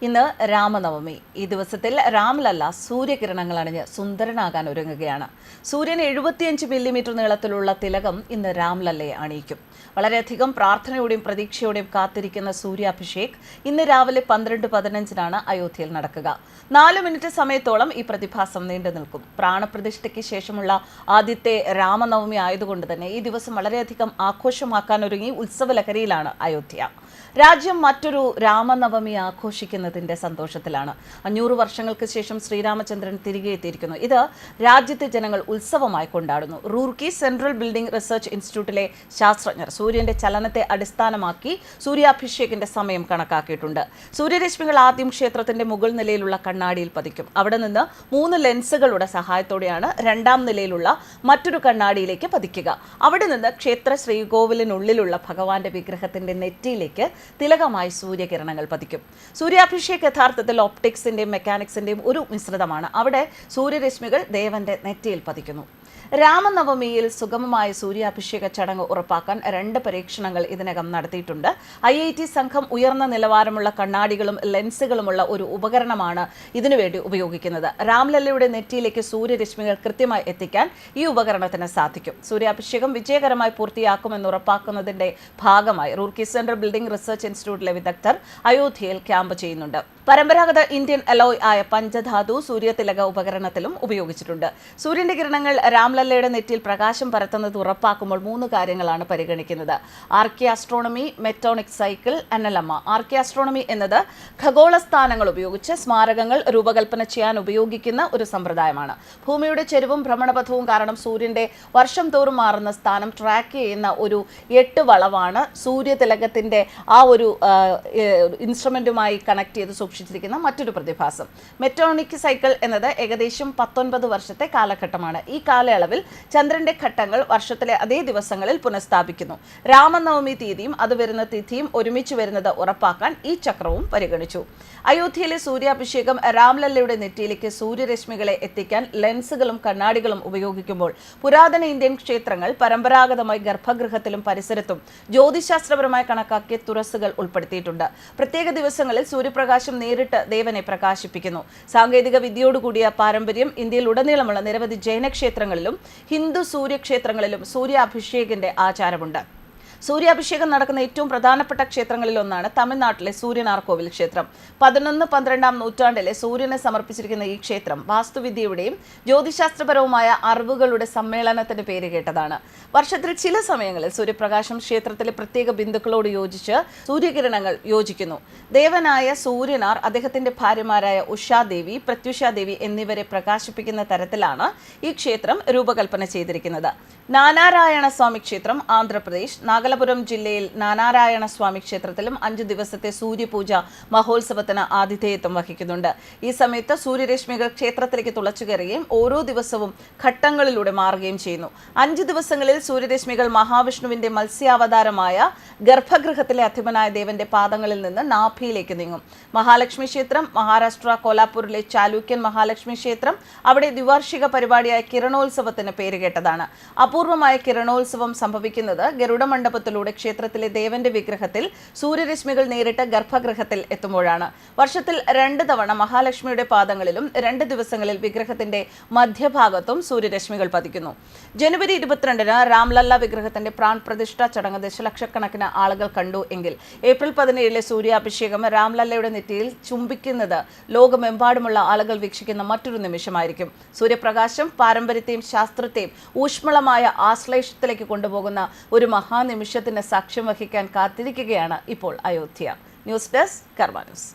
ഇന്ന് രാമനവമി. ഈ ദിവസത്തിൽ രാംലല്ല സൂര്യകിരണങ്ങൾ അണിഞ്ഞ് സുന്ദരനാകാൻ ഒരുങ്ങുകയാണ്. സൂര്യന് 75 മില്ലിമീറ്റർ നീളത്തിലുള്ള തിലകം ഇന്ന് രാംലല്ലയെ അണിയിക്കും. വളരെയധികം പ്രാർത്ഥനയോടെയും പ്രതീക്ഷയോടെയും കാത്തിരിക്കുന്ന സൂര്യാഭിഷേക് ഇന്ന് രാവിലെ 12:15 അയോധ്യയിൽ നടക്കുക. 4 മിനിറ്റ് സമയത്തോളം ഈ പ്രതിഭാസം നീണ്ടു നിൽക്കും. പ്രാണപ്രതിഷ്ഠയ്ക്ക് ശേഷമുള്ള ആദ്യത്തെ രാമനവമി ആയതുകൊണ്ട് തന്നെ ഈ ദിവസം വളരെയധികം ആഘോഷമാക്കാൻ ഒരുങ്ങി ഉത്സവലഹരിയിലാണ് അയോധ്യ. രാജ്യം മറ്റൊരു രാമനവമി ആഘോഷിക്കുന്നതിന്റെ സന്തോഷത്തിലാണ്. 500 വർഷങ്ങൾക്ക് ശേഷം ശ്രീരാമചന്ദ്രൻ തിരികെ എത്തിയിരിക്കുന്നു. ഇത് രാജ്യത്തെ ജനങ്ങൾ ഉത്സവമായി കൊണ്ടാടുന്നു. റൂർക്കി സെൻട്രൽ ബിൽഡിംഗ് റിസർച്ച് ഇൻസ്റ്റിറ്റ്യൂട്ടിലെ ശാസ്ത്രജ്ഞർ സൂര്യന്റെ ചലനത്തെ അടിസ്ഥാനമാക്കി സൂര്യാഭിഷേകിന്റെ സമയം കണക്കാക്കിയിട്ടുണ്ട്. സൂര്യരശ്മികൾ ആദ്യം ക്ഷേത്രത്തിന്റെ മുകൾ നിലയിലുള്ള കണ്ണാടിയിൽ പതിക്കും. അവിടെ നിന്ന് 3 ലെൻസുകളുടെ സഹായത്തോടെയാണ് 2ാം നിലയിലുള്ള മറ്റൊരു കണ്ണാടിയിലേക്ക് പതിക്കുക. അവിടെ നിന്ന് ക്ഷേത്ര ശ്രീകോവിലിനുള്ളിലുള്ള ഭഗവാന്റെ വിഗ്രഹത്തിന്റെ നെറ്റിയിലേക്ക് തിലകമായി സൂര്യകിരണങ്ങൾ പതിക്കും. സൂര്യാഭിഷേക് യഥാർത്ഥത്തിൽ ഓപ്റ്റിക്സിന്റെയും മെക്കാനിക്സിന്റെയും ഒരു മിശ്രിതമാണ്. അവിടെ സൂര്യരശ്മികൾ ദേവന്റെ നെറ്റിയിൽ പതിക്കുന്നു. രാമനവമിയിൽ സുഗമമായ സൂര്യാഭിഷേക ചടങ്ങ് ഉറപ്പാക്കാൻ 2 പരീക്ഷണങ്ങൾ ഇതിനകം നടത്തിയിട്ടുണ്ട്. IIT സംഘം ഉയർന്ന നിലവാരമുള്ള കണ്ണാടികളും ലെൻസുകളുമുള്ള ഒരു ഉപകരണമാണ് ഇതിനുവേണ്ടി ഉപയോഗിക്കുന്നത്. രാംലല്ലയുടെ നെറ്റിയിലേക്ക് സൂര്യരശ്മികൾ കൃത്യമായി എത്തിക്കാൻ ഈ ഉപകരണത്തിന് സാധിക്കും. സൂര്യാഭിഷേകം വിജയകരമായി പൂർത്തിയാക്കുമെന്ന് ഉറപ്പാക്കുന്നതിന്റെ ഭാഗമായി റൂർക്കി സെൻട്രൽ ബിൽഡിംഗ് റിസർച്ച് ഇൻസ്റ്റിറ്റ്യൂട്ടിലെ വിദഗ്ധർ അയോധ്യയിൽ ക്യാമ്പ് ചെയ്യുന്നുണ്ട്. പരമ്പരാഗത ഇന്ത്യൻ അലോയ് ആയ പഞ്ചധാതു സൂര്യതിലക ഉപകരണത്തിലും ഉപയോഗിച്ചിട്ടുണ്ട്. സൂര്യന്റെ കിരണങ്ങൾ രാംലല്ലയുടെ നെറ്റിയിൽ പ്രകാശം പരത്തുന്നത് ഉറപ്പാക്കുമ്പോൾ 3 കാര്യങ്ങളാണ് പരിഗണിക്കുന്നത്: ആർക്കിയാസ്ട്രോണമി, മെറ്റോണിക് സൈക്കിൾ, NLMA. ആർക്കിയാസ്ട്രോണമി എന്നത് ഖഗോള സ്ഥാനങ്ങൾ ഉപയോഗിച്ച് സ്മാരകങ്ങൾ രൂപകൽപ്പന ചെയ്യാൻ ഉപയോഗിക്കുന്ന ഒരു സമ്പ്രദായമാണ്. ഭൂമിയുടെ ചെരിവും ഭ്രമണപഥവും കാരണം സൂര്യന്റെ വർഷം തോറും മാറുന്ന സ്ഥാനം ട്രാക്ക് ചെയ്യുന്ന ഒരു 8 വളവാണ് സൂര്യതിലകത്തിന്റെ ആ ഒരു ഇൻസ്ട്രുമെന്റുമായി കണക്ട് ചെയ്ത് സൂക്ഷിച്ചിരിക്കുന്ന മറ്റൊരു പ്രതിഭാസം. മെറ്റോണിക് സൈക്കിൾ എന്നത് ഏകദേശം 19 വർഷത്തെ കാലഘട്ടമാണ്. ഈ കാലയളവിൽ ചന്ദ്രന്റെ ഘട്ടങ്ങൾ വർഷത്തിലെ അതേ ദിവസങ്ങളിൽ പുനഃസ്ഥാപിക്കുന്നു. രാമനവമി തീയതിയും അത് വരുന്ന തിഥിയും ഒരുമിച്ച് വരുന്നത് ഉറപ്പാക്കാൻ ഈ ചക്രവും പരിഗണിച്ചു. അയോധ്യയിലെ സൂര്യാഭിഷേകം രാംലല്ലയുടെ നെറ്റിയിലേക്ക് സൂര്യരശ്മികളെ എത്തിക്കാൻ ലെൻസുകളും കണ്ണാടികളും ഉപയോഗിക്കുമ്പോൾ പുരാതന ഇന്ത്യൻ ക്ഷേത്രങ്ങൾ പരമ്പരാഗതമായി ഗർഭഗൃഹത്തിലും പരിസരത്തും ജ്യോതിശാസ്ത്രപരമായി കണക്കാക്കിയ തുറസ്സുകൾ ഉൾപ്പെടുത്തിയിട്ടുണ്ട്. പ്രത്യേക ദിവസങ്ങളിൽ സൂര്യപ്രകാശം നേരിട്ട് ദേവനെ പ്രകാശിപ്പിക്കുന്നു. സാങ്കേതിക വിദ്യയോടുകൂടിയ പാരമ്പര്യം ഇന്ത്യയിലുടനീളമുള്ള നിരവധി ജൈന ക്ഷേത്രങ്ങളിലും ഹിന്ദു സൂര്യക്ഷേത്രങ്ങളിലും സൂര്യാഭിഷേകിന്റെ ആചാരമുണ്ട്. സൂര്യാഭിഷേകം നടക്കുന്ന ഏറ്റവും പ്രധാനപ്പെട്ട ക്ഷേത്രങ്ങളിൽ ഒന്നാണ് തമിഴ്നാട്ടിലെ സൂര്യനാർകോവിൽ ക്ഷേത്രം. 11-12 നൂറ്റാണ്ടിലെ സൂര്യനെ സമർപ്പിച്ചിരിക്കുന്ന ഈ ക്ഷേത്രം വാസ്തുവിദ്യയുടെയും ജ്യോതിശാസ്ത്രപരവുമായ അറിവുകളുടെ സമ്മേളനത്തിന് പേര് കേട്ടതാണ്. വർഷത്തിൽ ചില സമയങ്ങളിൽ സൂര്യപ്രകാശം ക്ഷേത്രത്തിലെ പ്രത്യേക ബിന്ദുക്കളോട് യോജിച്ച് സൂര്യകിരണങ്ങൾ യോജിക്കുന്നു. ദേവനായ സൂര്യനാർ അദ്ദേഹത്തിന്റെ ഭാര്യമാരായ ഉഷാദേവി, പ്രത്യുഷാദേവി എന്നിവരെ പ്രകാശിപ്പിക്കുന്ന തരത്തിലാണ് ഈ ക്ഷേത്രം രൂപകൽപ്പന ചെയ്തിരിക്കുന്നത്. നാനാരായണ സ്വാമി ക്ഷേത്രം ആന്ധ്രാപ്രദേശ് നാഗലപുരം ജില്ലയിൽ നാനാരായണ സ്വാമി ക്ഷേത്രത്തിലും 5 ദിവസത്തെ സൂര്യപൂജ മഹോത്സവത്തിന് ആതിഥേയത്വം വഹിക്കുന്നുണ്ട്. ഈ സമയത്ത് സൂര്യരശ്മികൾ ക്ഷേത്രത്തിലേക്ക് തുളച്ചു കയറുകയും ഓരോ ദിവസവും ഘട്ടങ്ങളിലൂടെ മാറുകയും ചെയ്യുന്നു. 5 ദിവസങ്ങളിൽ സൂര്യരശ്മികൾ മഹാവിഷ്ണുവിന്റെ മത്സ്യാവതാരമായ ഗർഭഗൃഹത്തിലെ അധിപനായ ദേവന്റെ പാദങ്ങളിൽ നിന്ന് നാഭിയിലേക്ക് നീങ്ങും. മഹാലക്ഷ്മി ക്ഷേത്രം മഹാരാഷ്ട്ര കോലാപൂരിലെ ചാലൂക്യൻ മഹാലക്ഷ്മി ക്ഷേത്രം അവിടെ ദ്വിവാർഷിക പരിപാടിയായ കിരണോത്സവത്തിന് പേരുകേട്ടതാണ്. അപൂർവമായ കിരണോത്സവം സംഭവിക്കുന്നത് ഗരുഡ മണ്ഡപത്തിലൂടെ ക്ഷേത്രത്തിലെ ദേവന്റെ വിഗ്രഹത്തിൽ സൂര്യരശ്മികൾ നേരിട്ട് ഗർഭഗൃഹത്തിൽ എത്തുമ്പോഴാണ്. വർഷത്തിൽ 2 തവണ മഹാലക്ഷ്മിയുടെ പാദങ്ങളിലും 2 ദിവസങ്ങളിൽ വിഗ്രഹത്തിന്റെ മധ്യഭാഗത്തും സൂര്യരശ്മികൾ പതിക്കുന്നു. ജനുവരി 22 രാംലല്ല വിഗ്രഹത്തിന്റെ പ്രാൺപ്രതിഷ്ഠാ ചടങ്ങ് ദശലക്ഷക്കണക്കിന് ആളുകൾ കണ്ടു എങ്കിൽ ഏപ്രിൽ 17 സൂര്യാഭിഷേകം രാംലല്ലയുടെ നെറ്റിയിൽ ചുംബിക്കുന്നത് ലോകമെമ്പാടുമുള്ള ആളുകൾ വീക്ഷിക്കുന്ന മറ്റൊരു നിമിഷമായിരിക്കും. സൂര്യപ്രകാശം പാരമ്പര്യത്തെയും ശാസ്ത്രത്തെയും ഊഷ്മളമായ ആശ്ലേഷത്തിലേക്ക് കൊണ്ടുപോകുന്ന ഒരു മഹാനിമിഷത്തിന് സാക്ഷ്യം വഹിക്കാൻ കാത്തിരിക്കുകയാണ് ഇപ്പോൾ അയോധ്യ. ന്യൂസ് ഡെസ്ക് കർമ്മ ന്യൂസ്.